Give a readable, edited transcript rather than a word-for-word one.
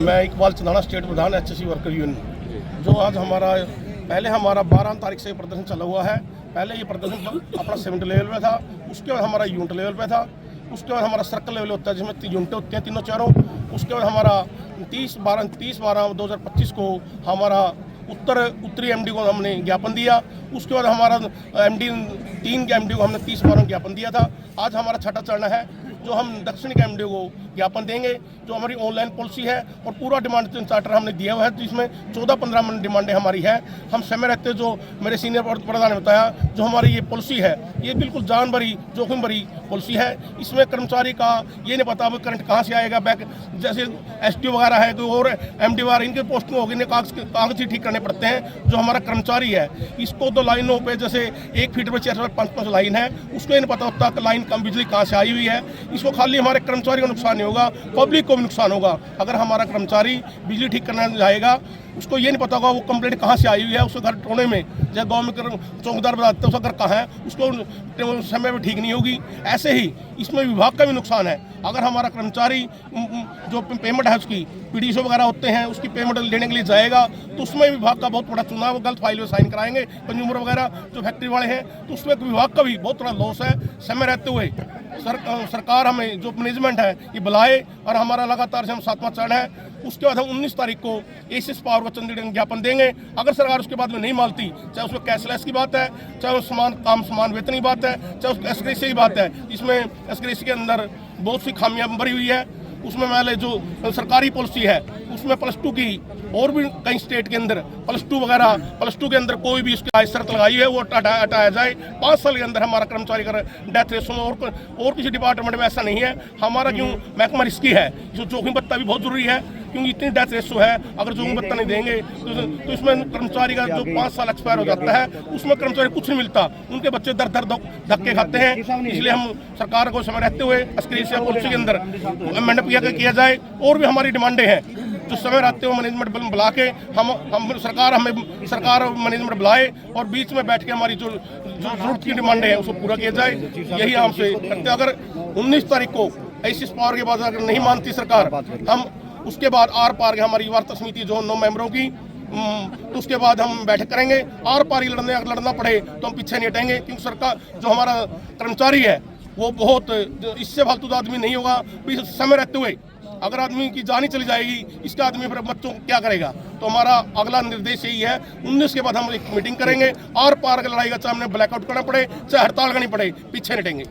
मैं इकबाल चंदाना स्टेट प्रधान HSC worker union. जो आज पहले हमारा 12 तारीख से प्रदर्शन चला हुआ है। पहले ये प्रदर्शन अपना सेमेंट लेवल पे था, उसके बाद हमारा यूनिट लेवल पे था, उसके बाद हमारा सर्कल लेवल होता है जिसमें यूनिट होते हैं तीनों चारों। उसके बाद हमारा 30/12/2025 को हमारा उत्तरी MD को हमने ज्ञापन दिया। उसके बाद हमारा तीन MD को हमने 30/12 ज्ञापन दिया था। आज हमारा छठा चरण है जो हम दक्षिणी के MD को ज्ञापन देंगे। जो हमारी ऑनलाइन पॉलिसी है और पूरा डिमांड चार्टर हमने दिया हुआ है, जिसमें 14-15 डिमांडें हमारी है। हम समय रहते जो मेरे सीनियर प्रधान ने बताया, जो हमारी ये पॉलिसी है ये बिल्कुल जान भरी जोखिम भरी पॉलिसी है। इसमें कर्मचारी का ये नहीं पता करंट कहाँ से आएगा, बैक जैसे SDO वगैरह है कोई और MD वगैरह इनके पोस्टिंग होगी, इन्हें कागज ही ठीक करने पड़ते हैं। जो हमारा कर्मचारी है इसको तो लाइनों पे जैसे 1 फीट पर 4-5 लाइन है, उसको ये नहीं पता होता कि लाइन कम बिजली कहाँ से आई हुई है। इसको खाली हमारे कर्मचारी को नुकसान नहीं होगा, पब्लिक को भी नुकसान होगा। अगर हमारा कर्मचारी बिजली ठीक करने जाएगा, उसको ये नहीं पता होगा वो कंप्लेंट कहाँ से आई हुई है। उसके घर टोने में जब गाँव में चौकीदार बताते हैं उसका घर कहाँ है, उसको समय में ठीक नहीं होगी। ऐसे ही इसमें विभाग का भी नुकसान है। अगर हमारा कर्मचारी जो पेमेंट है उसकी PDO वगैरह होते हैं उसकी पेमेंट लेने के लिए जाएगा, तो उसमें विभाग का बहुत बड़ा चुनाव गलत फाइल में साइन कराएंगे कंज्यूमर वगैरह जो फैक्ट्री वाले हैं, तो उसमें विभाग का भी बहुत बड़ा लॉस है। समय रहते हुए सरकार हमें जो मैनेजमेंट है ये बुलाए, और हमारा लगातार से हम 7वां चरण है। उसके बाद हम 19 तारीख को ACS पावर को चंडीगढ़ ज्ञापन देंगे। अगर सरकार उसके बाद में नहीं मानती, चाहे उसमें कैशलेस की बात है, चाहे उस समान वेतन की बात है, चाहे उस SGRC की बात है, इसमें SGRC के अंदर बहुत सी खामियां भरी हुई है। उसमें मान जो सरकारी पॉलिसी है उसमें +2 की और भी कई स्टेट के अंदर +2 के अंदर कोई भी उसकी शर्त लगाई है वो हटाया जाए। 5 साल के अंदर हमारा कर्मचारी का डेथ रेशो में और किसी डिपार्टमेंट में ऐसा नहीं है। हमारा क्यों महकमा रिस्की है, जो जोखिम भत्ता भी बहुत जरूरी है, क्योंकि इतनी डेथ रेशो है। अगर जोखिम भत्ता नहीं देंगे तो इसमें कर्मचारी का जो 5 साल एक्सपायर हो जाता है उसमें कर्मचारी कुछ नहीं मिलता, उनके बच्चे दर धक्के खाते हैं। इसलिए हम सरकार को समय रहते हुए SGRC पॉलिसी के अंदर अमेंडमेंट किया जाए। और भी हमारी डिमांडें हैं जो समय रहते हुए मैनेजमेंट बुला के हम सरकार मैनेजमेंट बुलाए और बीच में बैठ के हमारी जो जरूरत की डिमांडें हैं उसको पूरा किया जाए। यही हमसे करते हैं। अगर 19 तारीख को ACS पावर के बाद अगर नहीं मानती सरकार, हम उसके बाद आर पार के हमारी वार्ता समिति जो 9 मेंबरों की, तो उसके बाद हम बैठक करेंगे। आर पार ही लड़ना पड़े तो हम पीछे नहीं हटेंगे, क्योंकि सरकार जो हमारा कर्मचारी है वो बहुत इससे फालतू आदमी नहीं होगा। समय रहते हुए अगर आदमी की जान ही चली जाएगी, इसका आदमी फिर बच्चों को क्या करेगा। तो हमारा अगला निर्देश यही है, 19 के बाद हम एक मीटिंग करेंगे। आर पार की लड़ाई का चाहे हमें ब्लैकआउट करना पड़े, चाहे हड़ताल करनी पड़े, पीछे नहीं हटेंगे।